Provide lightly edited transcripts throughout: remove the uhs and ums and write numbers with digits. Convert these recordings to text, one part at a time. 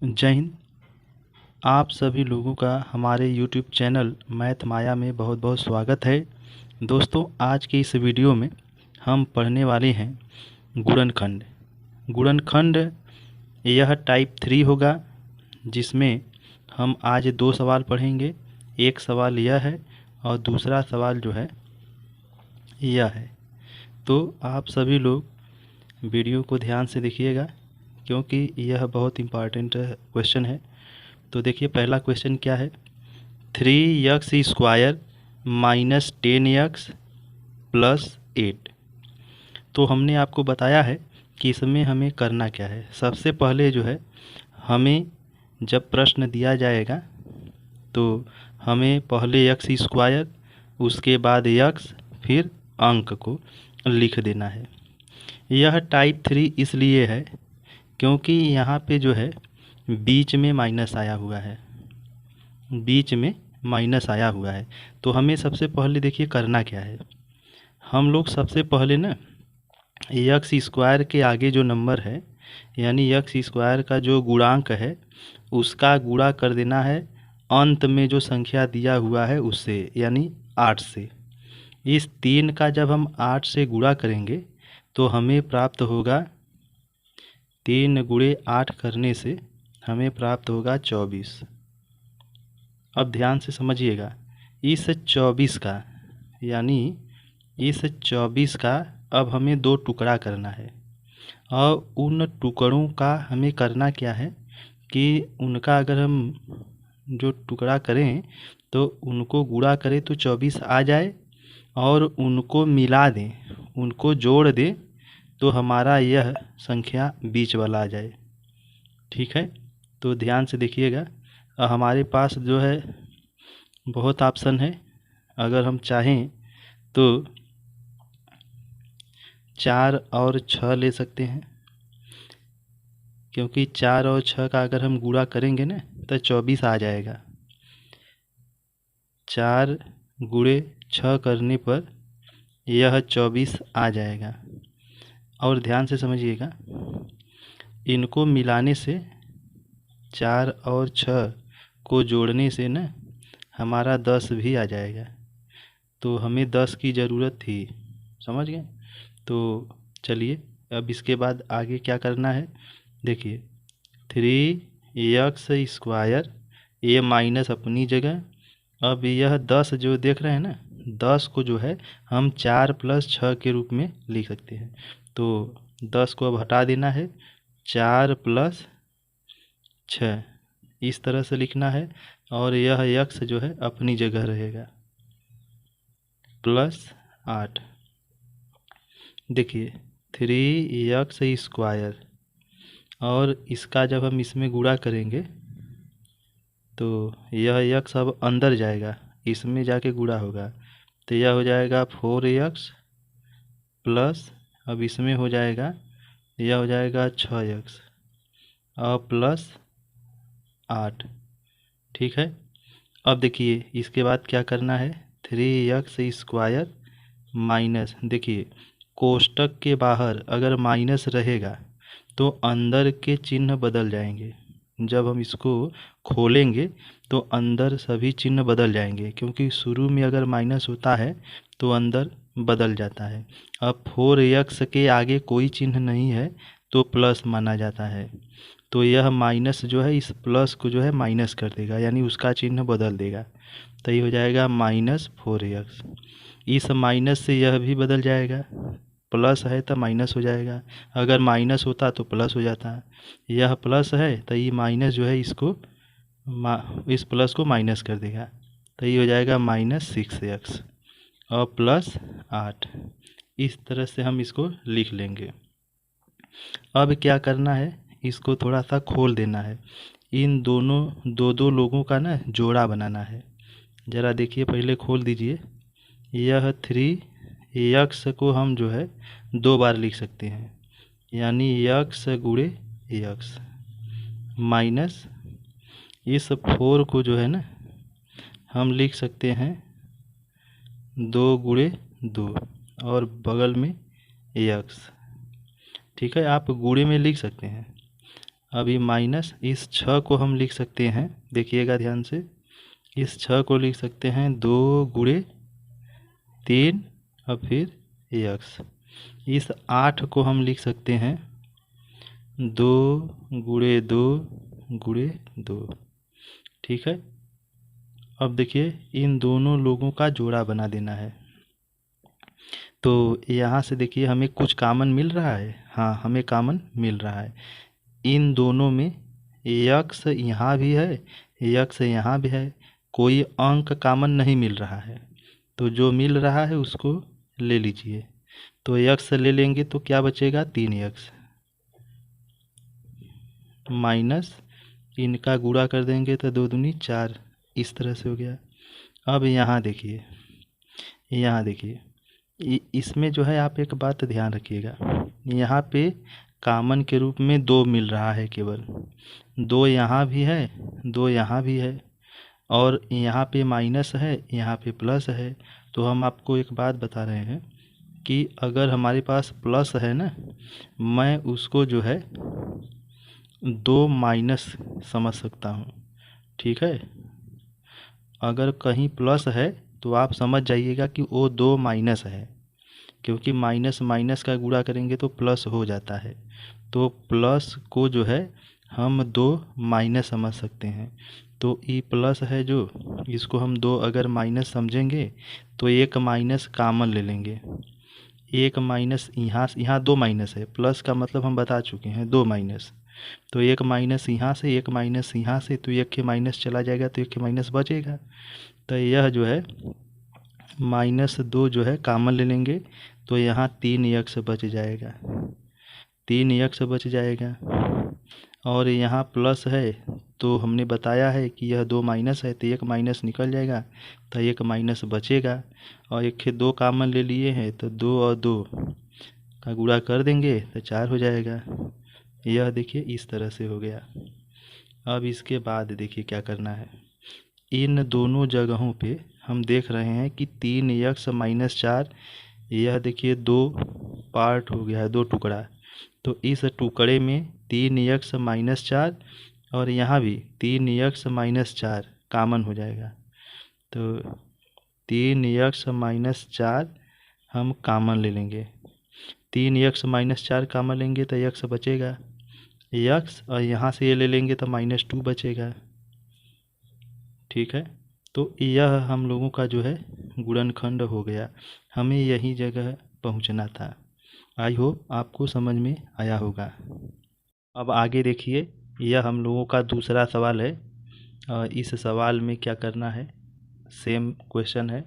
जय हिंद। आप सभी लोगों का हमारे YouTube चैनल मैथ माया में बहुत बहुत स्वागत है। दोस्तों, आज के इस वीडियो में हम पढ़ने वाले हैं गुणनखंड। गुणनखंड यह टाइप 3 होगा, जिसमें हम आज 2 सवाल पढ़ेंगे। एक सवाल यह है और दूसरा सवाल जो है यह है। तो आप सभी लोग वीडियो को ध्यान से देखिएगा, क्योंकि यह बहुत इम्पॉर्टेंट क्वेश्चन है। तो देखिए, पहला क्वेश्चन क्या है। 3x² minus 10x plus 8। तो हमने आपको बताया है कि इसमें हमें करना क्या है। सबसे पहले जो है, हमें जब प्रश्न दिया जाएगा तो हमें पहले x², उसके बाद x, फिर अंक को लिख देना है। यह टाइप 3 इसलिए है क्योंकि यहाँ पे जो है बीच में माइनस आया हुआ है, बीच में माइनस आया हुआ है। तो हमें सबसे पहले देखिए करना क्या है। हम लोग सबसे पहले ना x² के आगे जो नंबर है, यानी x² का जो गुणांक है, उसका गुणा कर देना है अंत में जो संख्या दिया हुआ है उससे, यानी 8 से। इस 3 का जब हम 8 से गुणा करेंगे तो हमें प्राप्त होगा 3 गुणे 8 करने से हमें प्राप्त होगा 24। अब ध्यान से समझिएगा, इस 24 का, यानी इस 24 का अब हमें 2 टुकड़ा करना है। और उन टुकड़ों का हमें करना क्या है कि उनका अगर हम जो टुकड़ा करें तो उनको गुणा करें तो 24 आ जाए, और उनको मिला दें, उनको जोड़ दें तो हमारा यह संख्या बीच वाला आ जाए। ठीक है, तो ध्यान से देखिएगा। हमारे पास जो है बहुत ऑप्शन है। अगर हम चाहें तो 4 और 6 ले सकते हैं, क्योंकि 4 और 6 का अगर हम गुणा करेंगे ना तो 24 आ जाएगा। 4 गुणे 6 करने पर यह 24 आ जाएगा। और ध्यान से समझिएगा, इनको मिलाने से 4 और 6 को जोड़ने से ना हमारा 10 भी आ जाएगा। तो हमें 10 की ज़रूरत थी, समझ गए। तो चलिए, अब इसके बाद आगे क्या करना है। देखिए, 3x², ये माइनस अपनी जगह। अब यह 10 जो देख रहे हैं ना, 10 को जो है हम 4 + 6 के रूप में लिख सकते हैं। तो 10 को अब हटा देना है, 4 + 6 इस तरह से लिखना है। और यह x जो है अपनी जगह रहेगा, +8। देखिए, 3x², और इसका जब हम इसमें गुणा करेंगे तो यह x अब अंदर जाएगा, इसमें जाके गुणा होगा। तो यह हो जाएगा 4x प्लस, अब इसमें हो जाएगा, यह हो जाएगा 6x और +8। ठीक है। अब देखिए, इसके बाद क्या करना है। 3x² माइनस, देखिए कोष्टक के बाहर अगर माइनस रहेगा तो अंदर के चिन्ह बदल जाएंगे। जब हम इसको खोलेंगे तो अंदर सभी चिन्ह बदल जाएंगे, क्योंकि शुरू में अगर माइनस होता है तो अंदर बदल जाता है। अब 4x के आगे कोई चिन्ह नहीं है तो प्लस माना जाता है। तो यह माइनस जो है इस प्लस को जो है माइनस कर देगा, यानी उसका चिन्ह बदल देगा। तो ये हो जाएगा -4x। इस माइनस से यह भी बदल जाएगा, प्लस है तो माइनस हो जाएगा, अगर माइनस होता तो प्लस हो जाता। यह प्लस है तो ये माइनस जो है इसको इस प्लस को माइनस कर देगा। तो ये हो जाएगा -6x और +8। इस तरह से हम इसको लिख लेंगे। अब क्या करना है, इसको थोड़ा सा खोल देना है। इन दोनों दो लोगों का ना जोड़ा बनाना है। ज़रा देखिए, पहले खोल दीजिए। यह 3x को हम जो है 2 बार लिख सकते हैं, यानी x गुणे x, माइनस इस 4 को जो है ना हम लिख सकते हैं 2 गुणे 2 और बगल में x। ठीक है, आप गुणे में लिख सकते हैं। अभी माइनस इस 6 को हम लिख सकते हैं, देखिएगा ध्यान से, इस 6 को लिख सकते हैं 2 गुणे 3 और फिर यक्स। इस 8 को हम लिख सकते हैं 2 गुणे 2 गुणे 2। ठीक है। अब देखिए इन दोनों लोगों का जोड़ा बना देना है। तो यहाँ से देखिए हमें कुछ कॉमन मिल रहा है, हाँ हमें कॉमन मिल रहा है। इन दोनों में यक्स यहाँ भी है, यक्स यहाँ भी है, कोई अंक कॉमन नहीं मिल रहा है। तो जो मिल रहा है उसको ले लीजिए। तो यक्स ले लेंगे तो क्या बचेगा, 3x माइनस इनका गुणा कर देंगे तो 2 दूनी 4, इस तरह से हो गया। अब यहाँ देखिए, यहाँ देखिए इसमें जो है आप एक बात ध्यान रखिएगा, यहाँ पे कॉमन के रूप में 2 मिल रहा है, केवल 2 यहाँ भी है, 2 यहाँ भी है, और यहाँ पे माइनस है, यहाँ पे प्लस है। तो हम आपको एक बात बता रहे हैं कि अगर हमारे पास प्लस है ना, मैं उसको जो है 2 माइनस समझ सकता हूँ। ठीक है, अगर कहीं प्लस है तो आप समझ जाइएगा कि वो 2 माइनस है, क्योंकि माइनस माइनस का गुणा करेंगे तो प्लस हो जाता है। तो प्लस को जो है हम 2 माइनस समझ सकते हैं। तो ई प्लस है जो, इसको हम 2 अगर माइनस समझेंगे तो एक माइनस कॉमन ले लेंगे। एक माइनस यहाँ 2 माइनस है, प्लस का मतलब हम बता चुके हैं 2 माइनस। तो एक माइनस यहाँ से, एक माइनस यहाँ से, तो एक के माइनस चला जाएगा तो एक के माइनस बचेगा। तो यह जो है -2 जो है कॉमन ले लेंगे तो यहाँ 3x बच जाएगा, 3x बच जाएगा। और यहाँ प्लस है तो हमने बताया है कि यह 2 माइनस है तो एक माइनस निकल जाएगा, तो एक माइनस बचेगा। और एक 2 कॉमन ले लिए हैं तो 2 और 2 का गुणा कर देंगे तो 4 हो जाएगा। यह देखिए इस तरह से हो गया। अब इसके बाद देखिए क्या करना है, इन दोनों जगहों पे हम देख रहे हैं कि 3x माइनस 4, यह देखिए 2 पार्ट हो गया है, 2 टुकड़ा। तो इस टुकड़े में 3x माइनस 4 और यहाँ भी 3x माइनस 4 कॉमन हो जाएगा। तो 3x माइनस 4 हम कॉमन ले लेंगे, 3x माइनस 4 कॉमन लेंगे तो x बचेगा, x और यहाँ से ये ले लेंगे तो -2 बचेगा। ठीक है, तो यह हम लोगों का जो है गुणनखंड हो गया। हमें यही जगह पहुंचना था। आई होप आपको समझ में आया होगा। अब आगे देखिए, यह हम लोगों का दूसरा सवाल है। इस सवाल में क्या करना है, सेम क्वेश्चन है,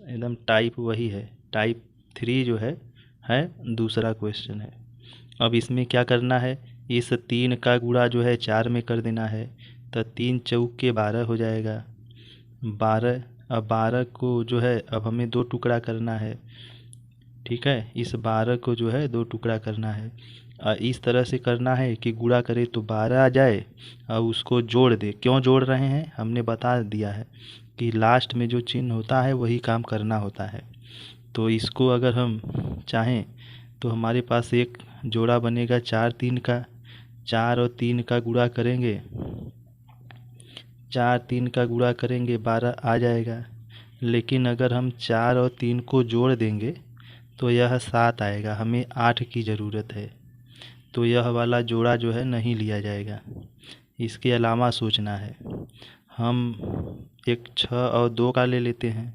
एकदम टाइप वही है, टाइप 3 जो है दूसरा क्वेश्चन है। अब इसमें क्या करना है, इस 3 का गुणा जो है 4 में कर देना है, तो 3 चौके 12 हो जाएगा, 12। अब 12 को जो है अब हमें 2 टुकड़ा करना है। ठीक है, इस 12 को जो है 2 टुकड़ा करना है, इस तरह से करना है कि गुणा करे तो 12 आ जाए और उसको जोड़ दे। क्यों जोड़ रहे हैं हमने बता दिया है कि लास्ट में जो चिन्ह होता है वही काम करना होता है। तो इसको अगर हम चाहें तो हमारे पास एक जोड़ा बनेगा 4 3 का, 4 और 3 का गुणा करेंगे, 4 3 का गुणा करेंगे 12 आ जाएगा। लेकिन अगर हम 4 और 3 को जोड़ देंगे तो यह 7 आएगा, हमें 8 की ज़रूरत है। तो यह वाला जोड़ा जो है नहीं लिया जाएगा, इसके अलावा सोचना है। हम एक 6 और 2 का ले लेते हैं,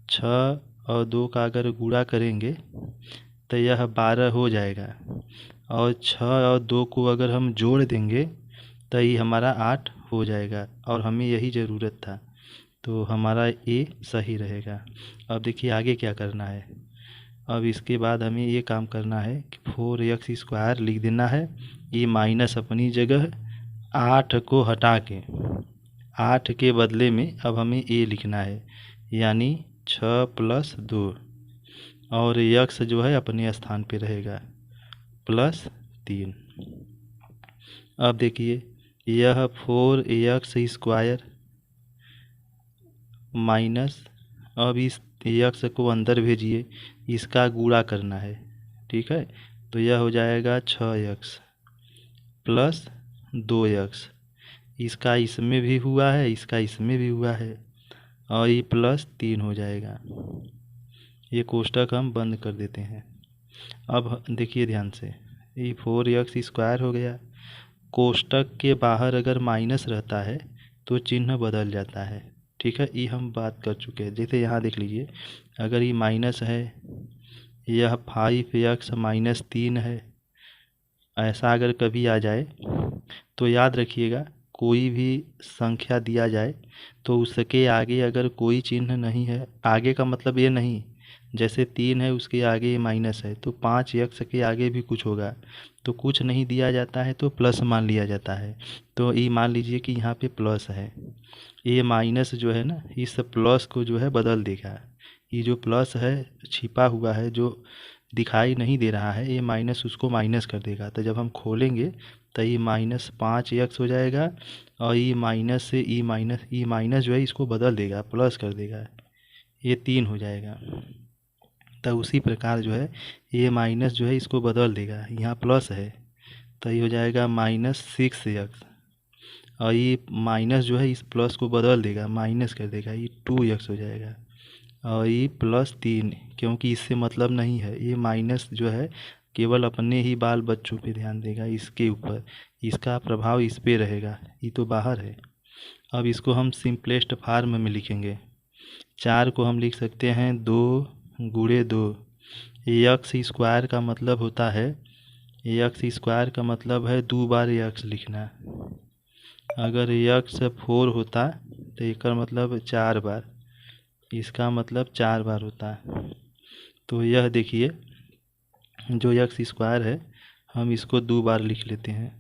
6 और 2 का अगर गुणा करेंगे तो यह 12 हो जाएगा, और 6 और 2 को अगर हम जोड़ देंगे तो ये हमारा 8 हो जाएगा, और हमें यही ज़रूरत था। तो हमारा ए सही रहेगा। अब देखिए आगे क्या करना है। अब इसके बाद हमें ये काम करना है कि 4x² लिख देना है, ये माइनस अपनी जगह, 8 को हटा के 8 के बदले में अब हमें ए लिखना है, यानी 6 + 2, और x जो है अपने स्थान पे रहेगा +3। अब देखिए यह 4x² माइनस, अब इस x को अंदर भेजिए, इसका गुणा करना है। ठीक है, तो यह हो जाएगा 6x प्लस 2x, इसका इसमें भी हुआ है, इसका इसमें भी हुआ है, और ये प्लस 3 हो जाएगा। ये कोष्टक हम बंद कर देते हैं। अब देखिए ध्यान से, ये 4x² हो गया। कोष्टक के बाहर अगर माइनस रहता है तो चिन्ह बदल जाता है, ठीक है, ये हम बात कर चुके हैं। जैसे यहाँ देख लीजिए, अगर ये माइनस है, यह 5x-3 है, ऐसा अगर कभी आ जाए तो याद रखिएगा, कोई भी संख्या दिया जाए तो उसके आगे अगर कोई चिन्ह नहीं है, आगे का मतलब ये नहीं, जैसे 3 है उसके आगे माइनस है, तो 5x के आगे भी कुछ होगा, तो कुछ नहीं दिया जाता है तो प्लस मान लिया जाता है। तो ये मान लीजिए कि यहाँ पे प्लस है, ये माइनस जो है ना, इस प्लस को जो है बदल देगा। ये जो प्लस है छिपा हुआ है, जो दिखाई नहीं दे रहा है, ये माइनस उसको माइनस कर देगा। तो जब हम खोलेंगे तो ये -5x हो जाएगा, और ये माइनस से ई माइनस जो है इसको बदल देगा, प्लस कर देगा, ये 3 हो जाएगा। तो उसी प्रकार जो है ये माइनस जो है इसको बदल देगा, यहाँ प्लस है तो ये हो जाएगा -6x, और ये माइनस जो है इस प्लस को बदल देगा, माइनस कर देगा, ये 2x हो जाएगा, और ये +3, क्योंकि इससे मतलब नहीं है, ये माइनस जो है केवल अपने ही बाल बच्चों पे ध्यान देगा, इसके ऊपर इसका प्रभाव इस पे रहेगा, ये तो बाहर है। अब इसको हम सिंपलेस्ट फार्म में लिखेंगे। 4 को हम लिख सकते हैं 2 × 2। x² का मतलब होता है, x² का मतलब है 2 बार x लिखना। अगर x 4 होता तो इसका मतलब 4 बार, इसका मतलब 4 बार होता है। तो यह देखिए, जो x² है हम इसको 2 बार लिख लेते हैं,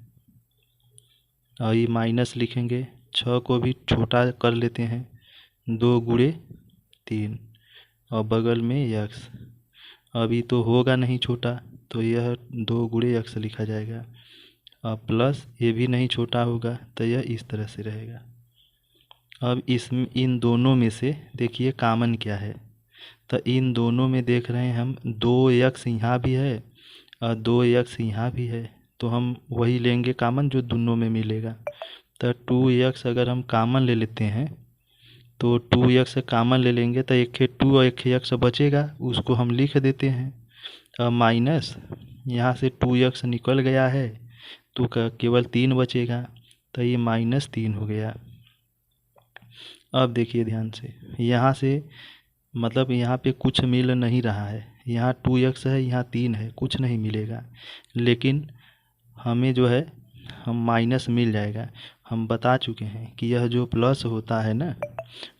और ये माइनस लिखेंगे, 6 को भी छोटा कर लेते हैं, 2 × 3, और बगल में x, अभी तो होगा नहीं छोटा, तो यह 2 × x लिखा जाएगा, और प्लस ये भी नहीं छोटा होगा, तो यह इस तरह से रहेगा। अब इसमें इन दोनों में से देखिए कॉमन क्या है, तो इन दोनों में देख रहे हैं हम 2x यहाँ भी है और 2x यहाँ भी है, तो हम वही लेंगे कॉमन जो दोनों में मिलेगा। तो 2x अगर हम कॉमन ले लेते हैं तो 2x कॉमन ले लेंगे तो एक 2 और एक x बचेगा, उसको हम लिख देते हैं, और माइनस यहाँ से 2x निकल गया है तो केवल 3 बचेगा, तो ये -3 हो गया। अब देखिए ध्यान से, यहाँ से मतलब यहाँ पे कुछ मिल नहीं रहा है, यहाँ 2x है, यहाँ 3 है, कुछ नहीं मिलेगा, लेकिन हमें जो है हम माइनस मिल जाएगा। हम बता चुके हैं कि यह जो प्लस होता है ना,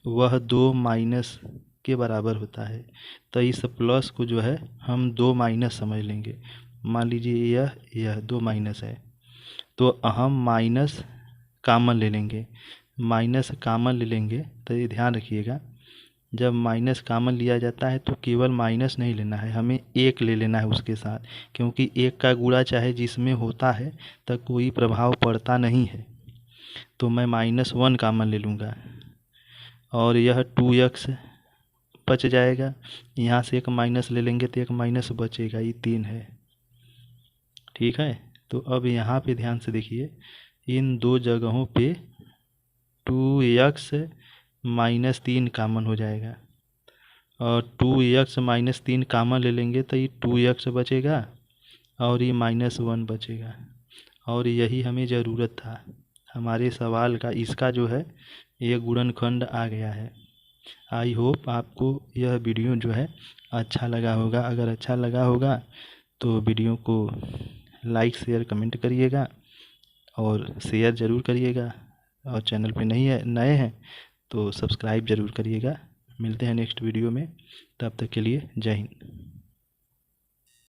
वह 2 माइनस के बराबर होता है, तो इस प्लस को जो है हम 2 माइनस समझ लेंगे। मान लीजिए यह 2 माइनस है, तो हम माइनस कॉमन ले लेंगे, माइनस कॉमन ले लेंगे, तो ये ध्यान रखिएगा, जब माइनस कॉमन लिया जाता है तो केवल माइनस नहीं लेना है, हमें 1 ले लेना है उसके साथ, क्योंकि 1 का गुणा चाहे जिसमें होता है तो कोई प्रभाव पड़ता नहीं है। तो मैं -1 कॉमन ले लूँगा, और यह 2x बच जाएगा, यहाँ से एक माइनस ले लेंगे तो एक माइनस बचेगा, ये 3 है, ठीक है। तो अब यहाँ पे ध्यान से देखिए, इन दो जगहों पे 2x -3 कॉमन हो जाएगा, और 2x -3 कॉमन ले लेंगे तो ये 2x बचेगा, और ये -1 बचेगा, और यही हमें ज़रूरत था हमारे सवाल का। इसका जो है ये गुणनखंड आ गया है। आई होप आपको यह वीडियो जो है अच्छा लगा होगा। अगर अच्छा लगा होगा तो वीडियो को लाइक शेयर कमेंट करिएगा, और शेयर ज़रूर करिएगा, और चैनल पे नए हैं तो सब्सक्राइब ज़रूर करिएगा। मिलते हैं नेक्स्ट वीडियो में, तब तक के लिए जय हिंद।